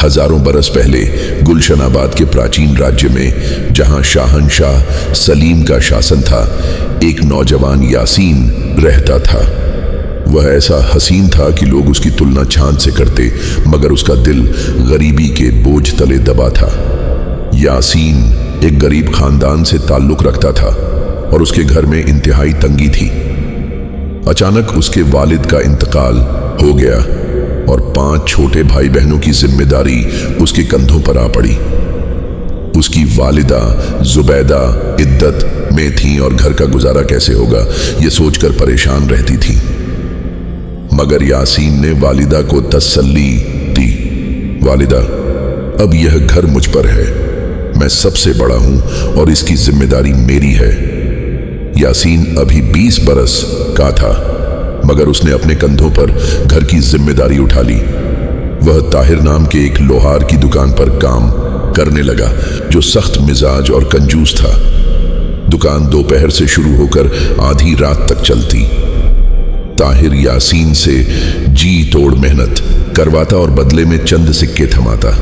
हजारों बरस पहले गुलशनाबाद के प्राचीन राज्य में, जहां शाहनशाह सलीम का शासन था, एक नौजवान यासीन रहता था। वह ऐसा हसीन था कि लोग उसकी तुलना चांद से करते, मगर उसका दिल गरीबी के बोझ तले दबा था। यासीन एक गरीब खानदान से ताल्लुक रखता था और उसके घर में इंतहाई तंगी थी। अचानक उसके वालिद का इंतकाल हो गया और 5 छोटे भाई बहनों की जिम्मेदारी उसके कंधों पर आ पड़ी। उसकी वालिदा जुबैदा इद्दत में थी और घर का गुजारा कैसे होगा ये सोचकर परेशान रहती थी। मगर यासीन ने वालिदा को तसल्ली दी, वालिदा, अब यह घर मुझ पर है, मैं सबसे बड़ा हूं और इसकी जिम्मेदारी मेरी है। यासीन अभी 20 बरस का था, मगर उसने अपने कंधों पर घर की जिम्मेदारी उठा ली। वह ताहिर नाम के एक लोहार की दुकान पर काम करने लगा, जो सख्त मिजाज और कंजूस था। दुकान दोपहर से शुरू होकर आधी रात तक चलती। ताहिर यासीन से जी तोड़ मेहनत करवाता और बदले में चंद सिक्के थमाता।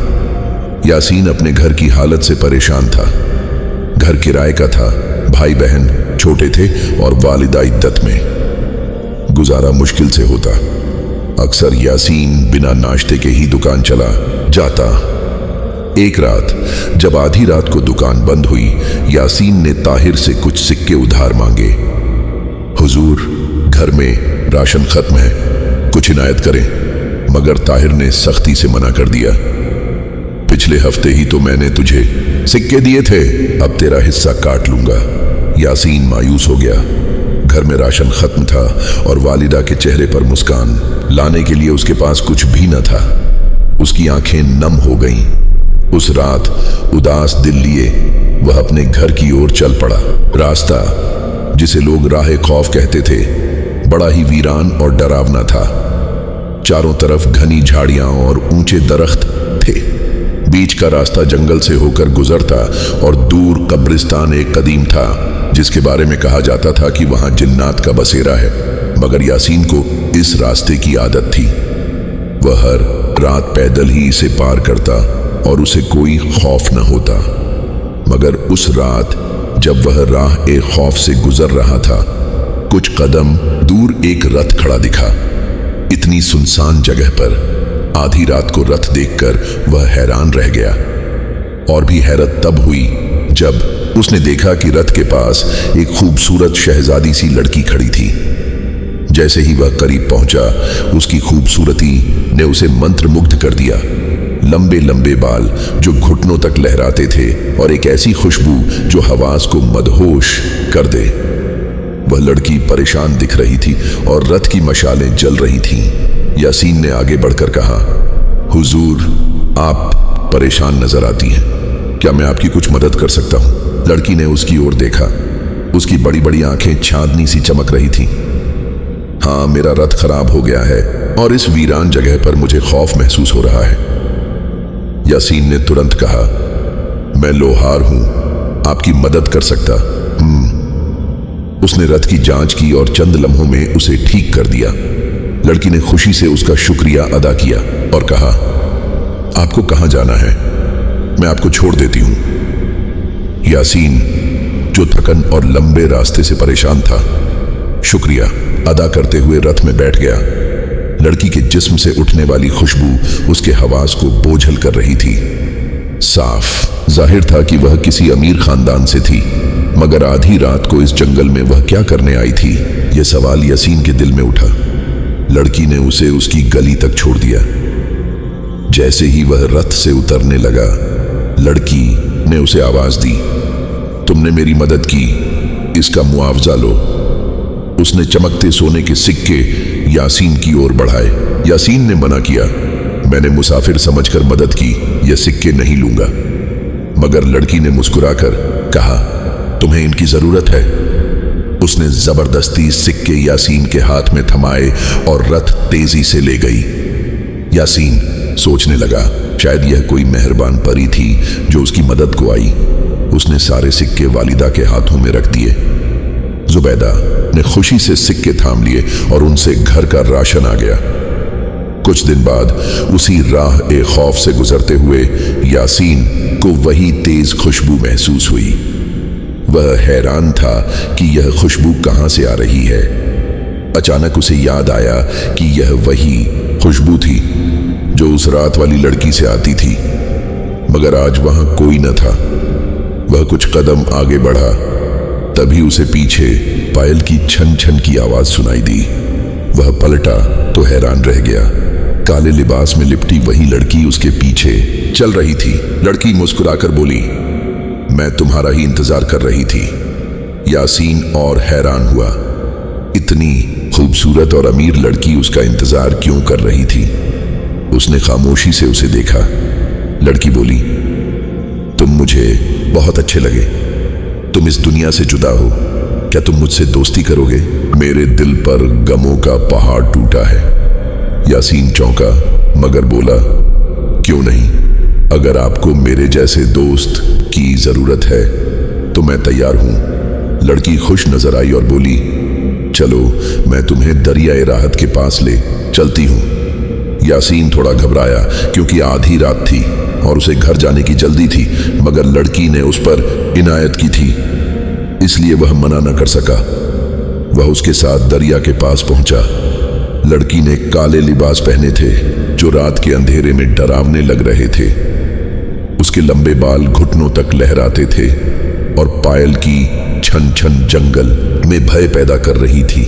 यासीन अपने घर की हालत से परेशान था। घर किराए का था, भाई बहन छोटे थे और वालिदा इद्दत में। गुजारा मुश्किल से होता। अक्सर यासीन बिना नाश्ते के ही दुकान चला जाता। एक रात जब आधी रात को दुकान बंद हुई, यासीन ने ताहिर से कुछ सिक्के उधार मांगे। हुजूर, घर में राशन खत्म है, कुछ इनायत करें। मगर ताहिर ने सख्ती से मना कर दिया। पिछले हफ्ते ही तो मैंने तुझे सिक्के दिए थे, अब तेरा हिस्सा काट लूंगा। यासीन मायूस हो गया। घर में राशन खत्म था और वालिदा के चेहरे पर मुस्कान लाने के लिए उसके पास कुछ भी न था। उसकी आंखें नम हो गईं। उस रात उदास दिल लिए वह अपने घर की ओर चल पड़ा। रास्ता, जिसे लोग राह खौफ कहते थे, बड़ा ही वीरान और डरावना था। चारों तरफ घनी झाड़ियां और ऊंचे दरख्त थे। बीच का रास्ता जंगल से होकर गुजरता और दूर कब्रिस्तान एक कदीम था, जिसके बारे में कहा जाता था कि वहां जिन्नात का बसेरा है। मगर यासीन को इस रास्ते की आदत थी। वह हर रात पैदल ही इसे पार करता और उसे कोई खौफ न होता। मगर उस रात जब वह राह ए खौफ से गुजर रहा था, कुछ कदम दूर एक रथ खड़ा दिखा। इतनी सुनसान जगह पर आधी रात को रथ देखकर वह हैरान रह गया। और भी हैरत तब हुई जब उसने देखा कि रथ के पास एक खूबसूरत शहजादी सी लड़की खड़ी थी। जैसे ही वह करीब पहुंचा, उसकी खूबसूरती ने उसे मंत्रमुग्ध कर दिया। लंबे लंबे बाल जो घुटनों तक लहराते थे और एक ऐसी खुशबू जो हवास को मदहोश कर दे। वह लड़की परेशान दिख रही थी और रथ की मशालें जल रही थीं। यासीन ने आगे बढ़कर कहा, हुजूर, आप परेशान नजर आती हैं, क्या मैं आपकी कुछ मदद कर सकता हूं? लड़की ने उसकी ओर देखा। उसकी बड़ी बड़ी आंखें चांदनी सी चमक रही थीं। हाँ, मेरा रथ खराब हो गया है और इस वीरान जगह पर मुझे खौफ महसूस हो रहा है। यासीन ने तुरंत कहा, मैं लोहार हूं, आपकी मदद कर सकता। उसने रथ की जांच की और चंद लम्हों में उसे ठीक कर दिया। लड़की ने खुशी से उसका शुक्रिया अदा किया और कहा, आपको कहां जाना है? मैं आपको छोड़ देती हूं। यासीन, जो थकन और लंबे रास्ते से परेशान था, शुक्रिया अदा करते हुए रथ में बैठ गया। लड़की के जिस्म से उठने वाली खुशबू उसके हवास को बोझल कर रही थी। साफ जाहिर था कि वह किसी अमीर खानदान से थी। मगर आधी रात को इस जंगल में वह क्या करने आई थी, यह सवाल यासीन के दिल में उठा। लड़की ने उसे उसकी गली तक छोड़ दिया। जैसे ही वह रथ से उतरने लगा, लड़की ने उसे आवाज दी, तुमने मेरी मदद की, इसका मुआवजा लो। उसने चमकते सोने के सिक्के यासीन की ओर बढ़ाए। यासीन ने मना किया, मैंने मुसाफिर समझकर मदद की, यह सिक्के नहीं लूंगा। मगर लड़की ने मुस्कुराकर कहा, तुम्हें इनकी जरूरत है। उसने जबरदस्ती सिक्के यासीन के हाथ में थमाए और रथ तेजी से ले गई। यासीन सोचने लगा, शायद यह कोई मेहरबान परी थी जो उसकी मदद को आई। उसने सारे सिक्के वालिदा के हाथों में रख दिए। जुबैदा ने खुशी से सिक्के थाम लिए और उनसे घर का राशन आ गया। कुछ दिन बाद उसी राह ए खौफ से गुजरते हुए यासीन को वही तेज खुशबू महसूस हुई। वह हैरान था कि यह खुशबू कहां से आ रही है। अचानक उसे याद आया कि यह वही खुशबू थी जो उस रात वाली लड़की से आती थी, मगर आज वहां कोई न था। वह कुछ कदम आगे बढ़ा, तभी उसे पीछे पायल की छन छन की आवाज सुनाई दी। वह पलटा तो हैरान रह गया। काले लिबास में लिपटी वही लड़की उसके पीछे चल रही थी। लड़की मुस्कुराकर बोली, मैं तुम्हारा ही इंतजार कर रही थी। यासीन और हैरान हुआ, इतनी खूबसूरत और अमीर लड़की उसका इंतजार क्यों कर रही थी। उसने खामोशी से उसे देखा। लड़की बोली, तुम मुझे बहुत अच्छे लगे। तुम इस दुनिया से जुदा हो, क्या तुम मुझसे दोस्ती करोगे? मेरे दिल पर गमों का पहाड़ टूटा है। यासीन चौंका मगर बोला, क्यों नहीं, अगर आपको मेरे जैसे दोस्त की जरूरत है तो मैं तैयार हूं। लड़की खुश नजर आई और बोली, चलो मैं तुम्हें दरियाए राहत के पास ले चलती हूं। यासीन थोड़ा घबराया क्योंकि आधी रात थी और उसे घर जाने की जल्दी थी, मगर लड़की ने उस पर इनायत की थी, इसलिए वह मना न कर सका। वह उसके साथ दरिया के पास पहुंचा। लड़की ने काले लिबास पहने थे जो रात के अंधेरे में डरावने लग रहे थे। उसके लंबे बाल घुटनों तक लहराते थे और पायल की छन छन जंगल में भय पैदा कर रही थी।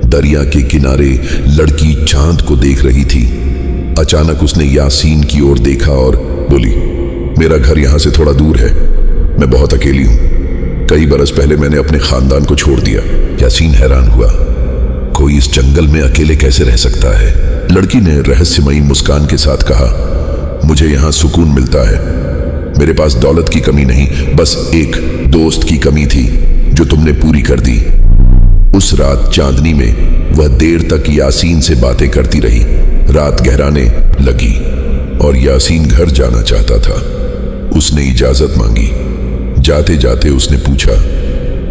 दरिया के किनारे लड़की चांद को देख रही थी। अचानक उसने यासीन की ओर देखा और बोली, मेरा घर यहां से थोड़ा दूर है, मैं बहुत अकेली हूं। कई बरस पहले मैंने अपने खानदान को छोड़ दिया। यासीन हैरान हुआ, कोई इस जंगल में अकेले कैसे रह सकता है? लड़की ने रहस्यमयी मुस्कान के साथ कहा, मुझे यहां सुकून मिलता है। मेरे पास दौलत की कमी नहीं, बस एक दोस्त की कमी थी जो तुमने पूरी कर दी। उस रात चांदनी में वह देर तक यासीन से बातें करती रही। रात गहराने लगी और यासीन घर जाना चाहता था। उसने इजाजत मांगी। जाते जाते उसने पूछा,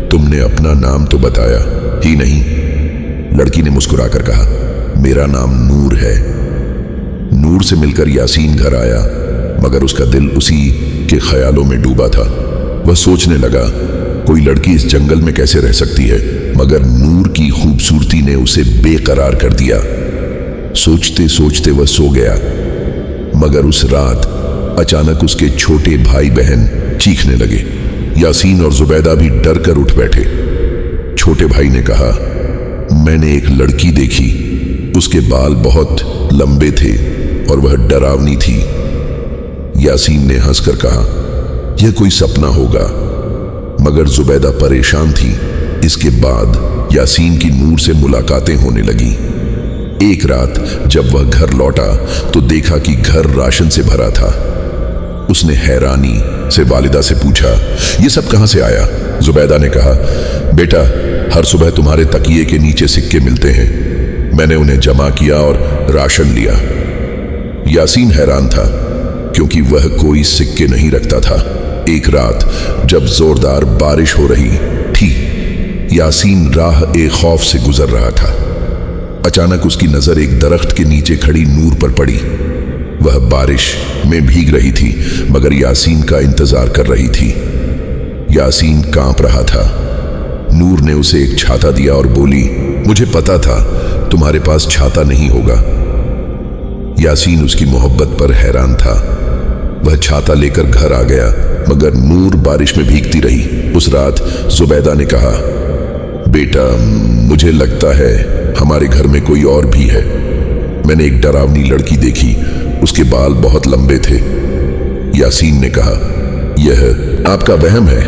तुमने अपना नाम तो बताया ही नहीं। लड़की ने मुस्कुराकर कहा, मेरा नाम नूर है। नूर से मिलकर यासीन घर आया, मगर उसका दिल उसी के ख्यालों में डूबा था। वह सोचने लगा, कोई लड़की इस जंगल में कैसे रह सकती है, मगर नूर की खूबसूरती ने उसे बेकरार कर दिया। सोचते सोचते वह सो गया, मगर उस रात अचानक उसके छोटे भाई बहन चीखने लगे। यासीन और जुबैदा भी डर कर उठ बैठे। छोटे भाई ने कहा, मैंने एक लड़की देखी, उसके बाल बहुत लंबे थे और वह डरावनी थी। यासीन ने हंसकर कहा, यह कोई सपना होगा, मगर जुबैदा परेशान थी। इसके बाद यासीन की नूर से मुलाकातें होने लगी। एक रात जब वह घर लौटा तो देखा कि घर राशन से भरा था। उसने हैरानी से वालिदा से पूछा, यह सब कहां से आया? जुबैदा ने कहा, बेटा, हर सुबह तुम्हारे तकिए के नीचे सिक्के मिलते हैं, मैंने उन्हें जमा किया और राशन लिया। यासीन हैरान था क्योंकि वह कोई सिक्के नहीं रखता था। एक रात जब जोरदार बारिश हो रही थी, यासीन राह ए खौफ से गुजर रहा था। अचानक उसकी नजर एक दरख्त के नीचे खड़ी नूर पर पड़ी। वह बारिश में भीग रही थी, मगर यासीन का इंतजार कर रही थी। यासीन कांप रहा था। नूर ने उसे एक छाता दिया और बोली, मुझे पता था तुम्हारे पास छाता नहीं होगा। यासीन उसकी मोहब्बत पर हैरान था। वह छाता लेकर घर आ गया, मगर नूर बारिश में भीगती रही। उस रात जुबैदा ने कहा, बेटा, मुझे लगता है हमारे घर में कोई और भी है। मैंने एक डरावनी लड़की देखी, उसके बाल बहुत लंबे थे। यासीन ने कहा, यह आपका वहम है,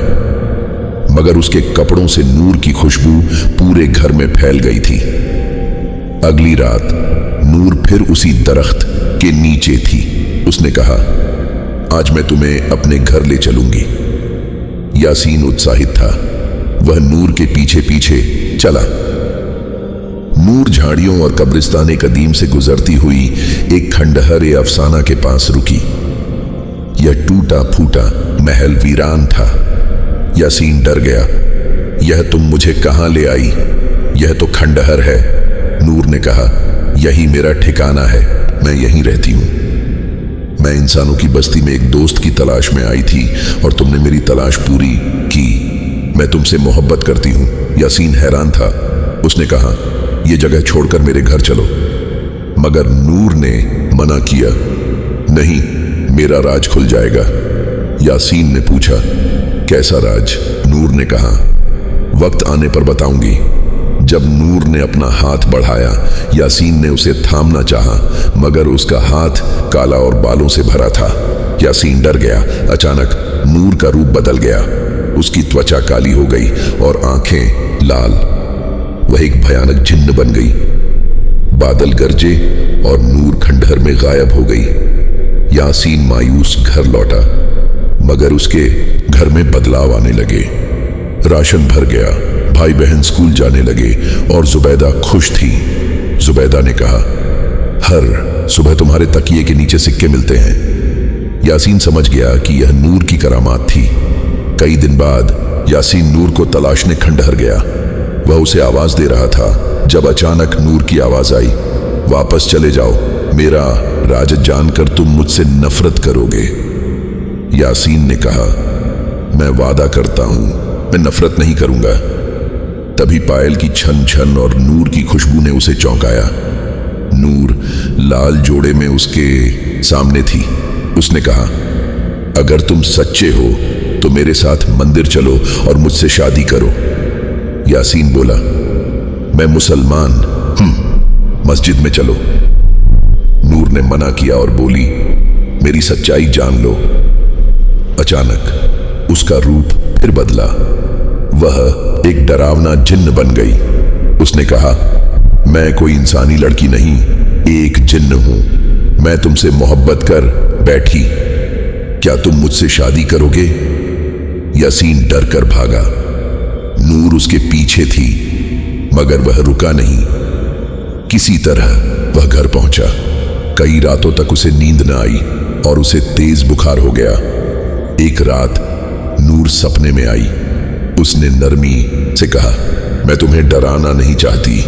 मगर उसके कपड़ों से नूर की खुशबू पूरे घर में फैल गई थी। अगली रात नूर फिर उसी दरख्त के नीचे थी। उसने कहा, आज मैं तुम्हें अपने घर ले चलूंगी। यासीन उत्साहित था। वह नूर के पीछे पीछे चला। नूर झाड़ियों और कब्रिस्तान कदीम से गुजरती हुई एक खंडहर ए अफसाना के पास रुकी। यह टूटा फूटा महल वीरान था। यासीन डर गया। यह तुम मुझे कहां ले आई? यह तो खंडहर है। नूर ने कहा, यही मेरा ठिकाना है, मैं यहीं रहती हूं। मैं इंसानों की बस्ती में एक दोस्त की तलाश में आई थी और तुमने मेरी तलाश पूरी की। मैं तुमसे मोहब्बत करती हूं। यासीन हैरान था। उसने कहा, यह जगह छोड़कर मेरे घर चलो। मगर नूर ने मना किया। नहीं, मेरा राज खुल जाएगा। यासीन ने पूछा, कैसा राज? नूर ने कहा, वक्त आने पर बताऊंगी। जब नूर ने अपना हाथ बढ़ाया, यासीन ने उसे थामना चाहा, मगर उसका हाथ काला और बालों से भरा था। यासीन डर गया। अचानक नूर का रूप बदल गया। उसकी त्वचा काली हो गई और आंखें लाल। वह एक भयानक जिन्न बन गई। बादल गरजे और नूर खंडहर में गायब हो गई। यासीन मायूस घर लौटा, मगर उसके घर में बदलाव आने लगे। राशन भर गया, भाई बहन स्कूल जाने लगे और जुबैदा खुश थी। जुबैदा ने कहा, हर सुबह तुम्हारे तकिए के नीचे सिक्के मिलते हैं। यासीन समझ गया कि यह नूर की करामात थी। कई दिन बाद यासीन नूर को तलाशने खंडहर गया। वह उसे आवाज दे रहा था जब अचानक नूर की आवाज आई, वापस चले जाओ, मेरा राज जानकर तुम मुझसे नफरत करोगे। यासीन ने कहा, मैं वादा करता हूं, मैं नफरत नहीं करूंगा। तभी पायल की छन छन और नूर की खुशबू ने उसे चौंकाया। नूर लाल जोड़े में उसके सामने थी। उसने कहा, अगर तुम सच्चे हो तो मेरे साथ मंदिर चलो और मुझसे शादी करो। यासीन बोला, मैं मुसलमान। मस्जिद में चलो। नूर ने मना किया और बोली, मेरी सच्चाई जान लो। अचानक उसका रूप फिर बदला। वह एक डरावना जिन्न बन गई। उसने कहा, मैं कोई इंसानी लड़की नहीं, एक जिन्न हूं। मैं तुमसे मोहब्बत कर बैठी। क्या तुम मुझसे शादी करोगे? यासीन डर कर भागा। नूर उसके पीछे थी, मगर वह रुका नहीं। किसी तरह वह घर पहुंचा। कई रातों तक उसे नींद न आई और उसे तेज बुखार हो गया। एक रात नूर सपने में आई। उसने नरमी से कहा, मैं तुम्हें डराना नहीं चाहती।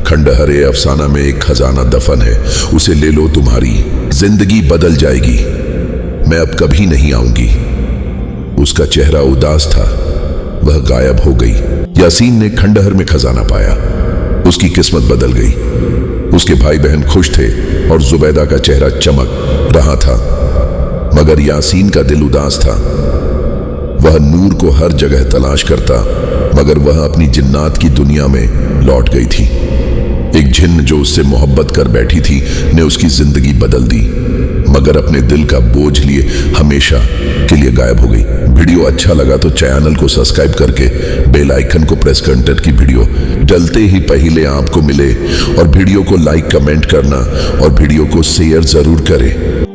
खंडहरे अफसाना में एक खजाना दफन है, उसे ले लो, तुम्हारी जिंदगी बदल जाएगी। मैं अब कभी नहीं आऊंगी। उसका चेहरा उदास था। वह गायब हो गई। यासीन ने खंडहर में खजाना पाया। उसकी किस्मत बदल गई। उसके भाई बहन खुश थे और जुबैदा का चेहरा चमक रहा था, मगर यासीन का दिल उदास था। वह नूर को हर जगह तलाश करता, मगर वह अपनी जिन्नात की दुनिया में लौट गई थी। एक जिन्न जो उससे मोहब्बत कर बैठी थी ने उसकी जिंदगी बदल दी, मगर अपने दिल का बोझ लिए हमेशा के लिए गायब हो गई। वीडियो अच्छा लगा तो चैनल को सब्सक्राइब करके बेल आइकन को प्रेस कर कंटेंट की वीडियो डलते ही पहले आपको मिले, और वीडियो को लाइक कमेंट करना और वीडियो को शेयर जरूर करें।